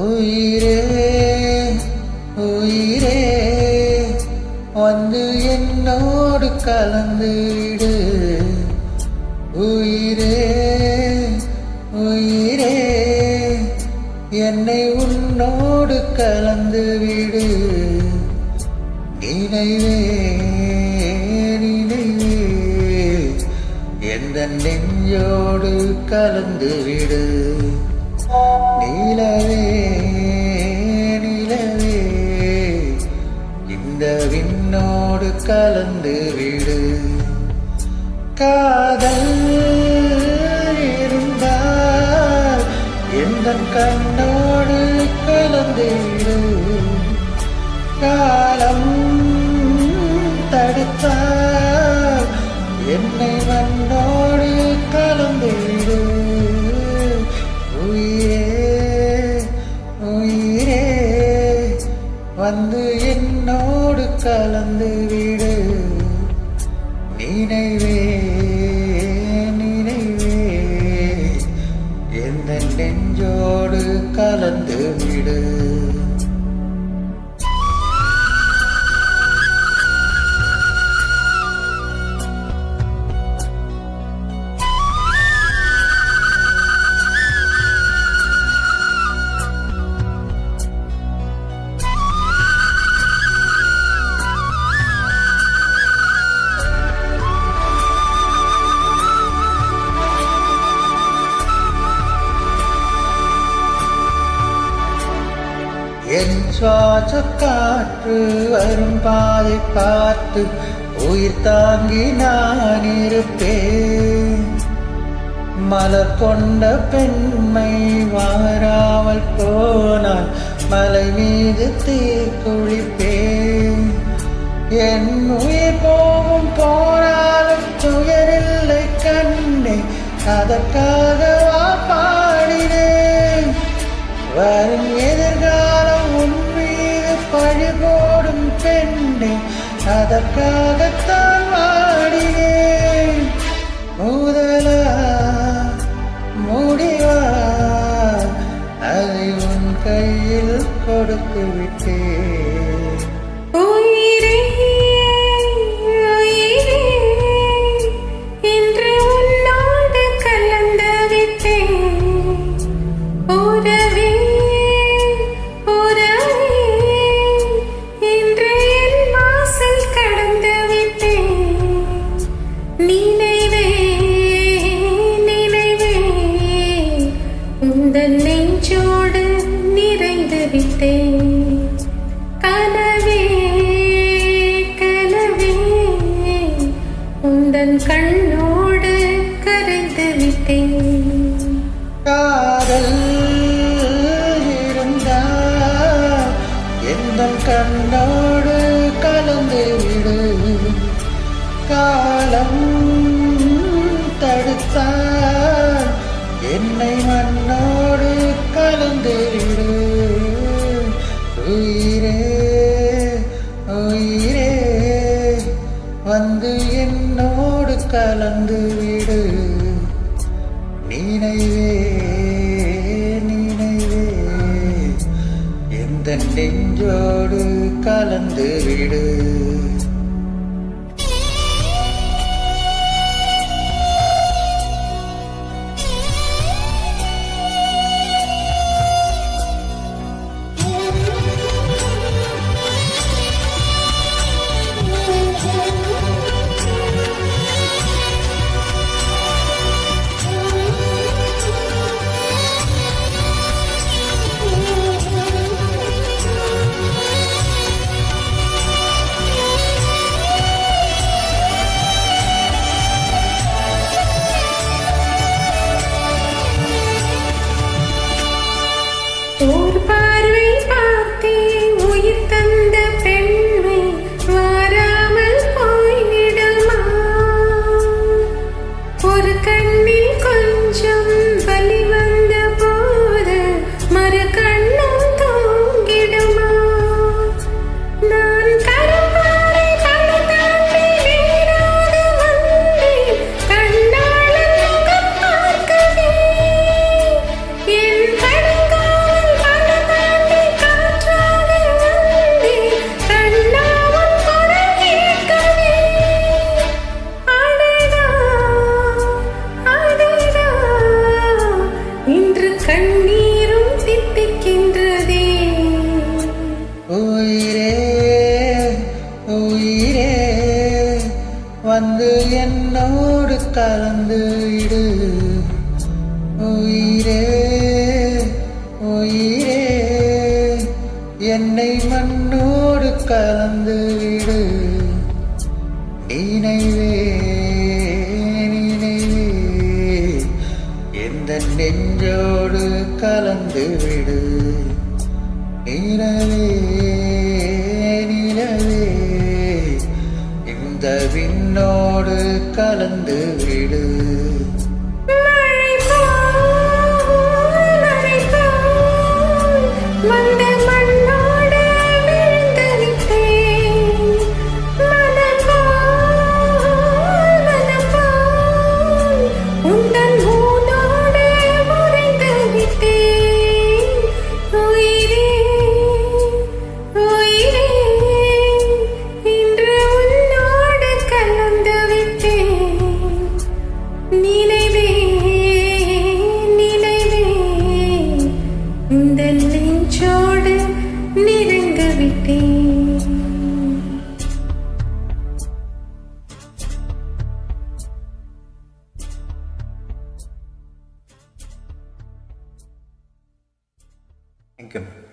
உயிரே உயிரே வந்து என்னோடு கலந்து விடு. உயிரே உயிரே என்னை உன்னோடு கலந்து விடு. நினைவே நினைவே எந்த நெஞ்சோடு கலந்து விடு. நிலவே நிலவே இந்த விண்ணோடு கலந்து விடு. காதல் இருந்தால் எந்த கண்ணோடு கலந்து விடு. காலம் தடுத்தால் என்னை மண்ணோடு கலந்து விடு. வந்து என்னோடு கலந்து விடு. நினைவே நினைவே எந்த நெஞ்சோடு கலந்து விடு. என் சுவாச காற்று வரும் பாதை பார்த்து உயிர் தாங்கி நான் இருப்பேன். மலர் கொண்ட பெண்மை வாராமல் போனால் மலை மீது தீ குளிப்பேன். என் உயிர் போகும் போனாலும் துயரில்லை கண்ணே, அதற்காக பாடினேன். வரும் எதிர்காலம் உன் மீது பழி போடும் பெண்ணே, அதற்காகத்தான் வாடினேன். முதலா முடிவா அதை உன் கையில் கொடுத்து விட்டேன். உயிரே உயிரே இன்று உன்னோடு கலந்து விட்டேன். உறவே உறவே இன்று என் வாசல் கடந்து விட்டேன். நினைவே நினைவே உந்தன் நெஞ்சோடு நிறைந்து விட்டேன். கனவே கனவே உந்தன் கண்ணோடு கரைந்து விட்டேன். காதல் இருந்தால் எந்த கண்ணோடு கலந்து விடு. காலம் தடுத்தால் என்னை மண்ணோடு கலந்து விடு. உயிரே உயிரே வந்து என்னோடு கலந்து விடு. நினைவே நினைவே எந்த நெஞ்சோடு கலந்து விடு. உயிரே உயிரே என்னை மண்ணோடு கலந்து விடு. நினைவே நினைவே எந்த நெஞ்சோடு கலந்து விடு. நிலவே நிலவே இந்த விண்ணோடு கலந்து விடு. நெஞ்சோடு நிறைந்து விட்டேன். Thank you.